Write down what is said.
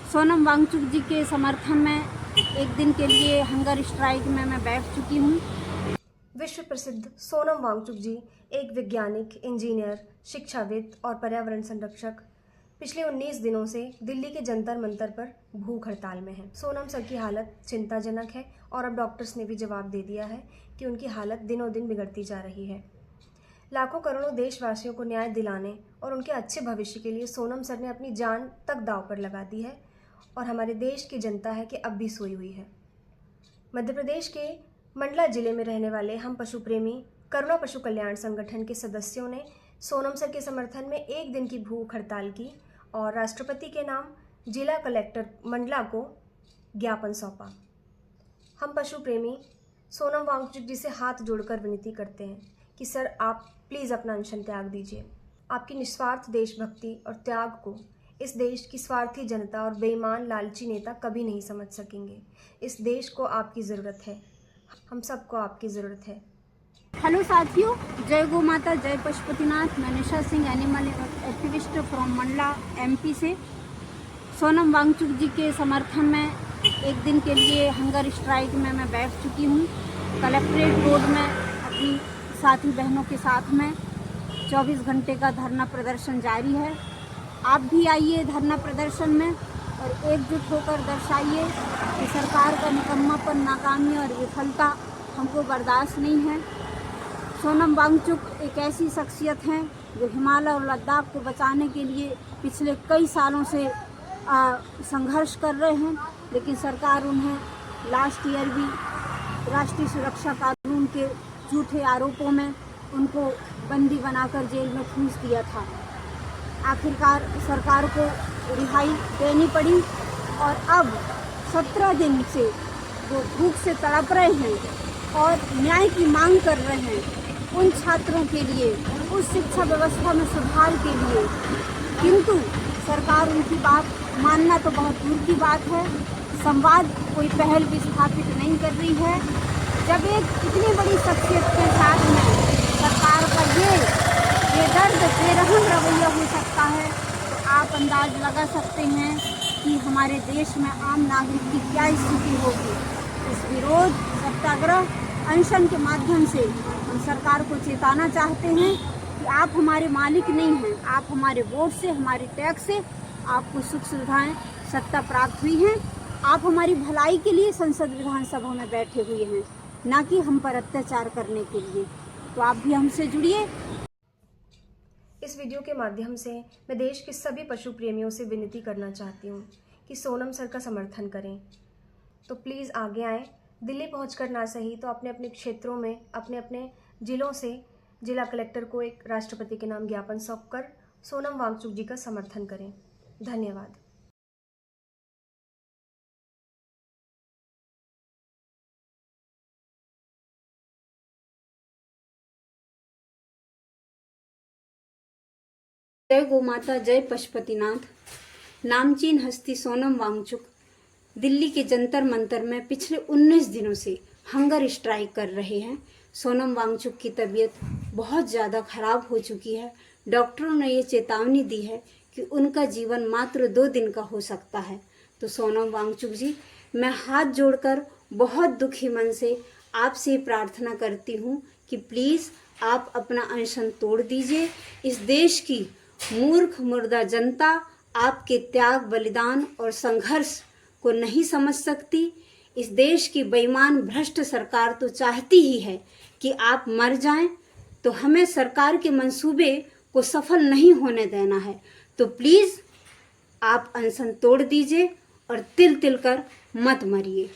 सोनम वांगचुक जी के समर्थन में एक दिन के लिए हंगर स्ट्राइक में मैं बैठ चुकी हूँ। विश्व प्रसिद्ध सोनम वांगचुक जी एक वैज्ञानिक, इंजीनियर, शिक्षाविद और पर्यावरण संरक्षक पिछले 19 दिनों से दिल्ली के जंतर मंतर पर भूख हड़ताल में हैं। सोनम सर की हालत चिंताजनक है और अब डॉक्टर्स ने भी जवाब दे दिया है कि उनकी हालत दिनों दिन बिगड़ती जा रही है। लाखों करोड़ों देशवासियों को न्याय दिलाने और उनके अच्छे भविष्य के लिए सोनम सर ने अपनी जान तक दांव पर लगा दी है और हमारे देश की जनता है कि अब भी सोई हुई है। मध्य प्रदेश के मंडला जिले में रहने वाले हम पशु प्रेमी करुणा पशु कल्याण संगठन के सदस्यों ने सोनम सर के समर्थन में एक दिन की भूख हड़ताल की और राष्ट्रपति के नाम जिला कलेक्टर मंडला को ज्ञापन सौंपा। हम पशु प्रेमी सोनम वांगचुक जी से हाथ जोड़कर विनती करते हैं कि सर आप प्लीज़ अपना अनशन त्याग दीजिए। आपकी निस्वार्थ देशभक्ति और त्याग को इस देश की स्वार्थी जनता और बेईमान लालची नेता कभी नहीं समझ सकेंगे। इस देश को आपकी ज़रूरत है, हम सबको आपकी ज़रूरत है। हेलो साथियों, जय गौ माता, जय पशुपतिनाथ। मैं Nisha Singh, animal activist from Mandla MP से। सोनम वांगचुक जी के समर्थन में एक दिन के लिए हंगर स्ट्राइक में मैं बैठ चुकी हूँ। कलेक्ट्रेट रोड में अपनी साथी बहनों के साथ में 24 घंटे का धरना प्रदर्शन जारी है। आप भी आइए धरना प्रदर्शन में और एकजुट होकर दर्शाइए कि सरकार का निकम्मापन, नाकामी और विफलता हमको बर्दाश्त नहीं है। सोनम वांगचुक एक ऐसी शख्सियत हैं जो हिमालय और लद्दाख को बचाने के लिए पिछले कई सालों से संघर्ष कर रहे हैं, लेकिन सरकार उन्हें लास्ट ईयर भी राष्ट्रीय सुरक्षा कानून के झूठे आरोपों में उनको बंदी बनाकर जेल में ठूंस दिया था। आखिरकार सरकार को रिहाई देनी पड़ी और अब 17 दिन से वो भूख से तड़प रहे हैं और न्याय की मांग कर रहे हैं उन छात्रों के लिए, उस शिक्षा व्यवस्था में सुधार के लिए। किंतु सरकार उनकी बात मानना तो बहुत दूर की बात है, संवाद कोई पहल भी स्थापित नहीं कर रही है। जब एक इतनी बड़ी शख्सियत के साथ में सरकार का ये दर्द बेरहम रवैया हो सकता है, तो आप अंदाज लगा सकते हैं कि हमारे देश में आम नागरिक की क्या स्थिति होगी। इस विरोध सत्याग्रह अनशन के माध्यम से हम सरकार को चेताना चाहते हैं कि आप हमारे मालिक नहीं हैं, आप हमारे वोट से, हमारे टैक्स से आपको सुख सुविधाएं, सत्ता प्राप्त हुई हैं। आप हमारी भलाई के लिए संसद विधानसभा में बैठे हुए हैं, ना कि हम पर अत्याचार करने के लिए। तो आप भी हमसे जुड़िए। इस वीडियो के माध्यम से मैं देश के सभी पशु प्रेमियों से विनती करना चाहती हूँ कि सोनम सर का समर्थन करें। तो प्लीज़ आगे आएँ। दिल्ली पहुंचकर ना सही तो अपने अपने क्षेत्रों में, अपने अपने जिलों से जिला कलेक्टर को एक राष्ट्रपति के नाम ज्ञापन सौंपकर सोनम वांगचुक जी का समर्थन करें। धन्यवाद। जय गौ माता, जय पशुपतिनाथ। नामचीन हस्ती सोनम वांगचुक दिल्ली के जंतर मंतर में पिछले 19 दिनों से हंगर स्ट्राइक कर रहे हैं। सोनम वांगचुक की तबीयत बहुत ज़्यादा खराब हो चुकी है। डॉक्टरों ने ये चेतावनी दी है कि उनका जीवन मात्र 2 दिन का हो सकता है। तो सोनम वांगचुक जी, मैं हाथ जोड़कर बहुत दुखी मन से आपसे प्रार्थना करती हूँ कि प्लीज़ आप अपना अनशन तोड़ दीजिए। इस देश की मूर्ख मुर्दा जनता आपके त्याग, बलिदान और संघर्ष को नहीं समझ सकती। इस देश की बेईमान भ्रष्ट सरकार तो चाहती ही है कि आप मर जाएं, तो हमें सरकार के मंसूबे को सफल नहीं होने देना है। तो प्लीज़ आप अनशन तोड़ दीजिए और तिल तिल कर मत मरिए।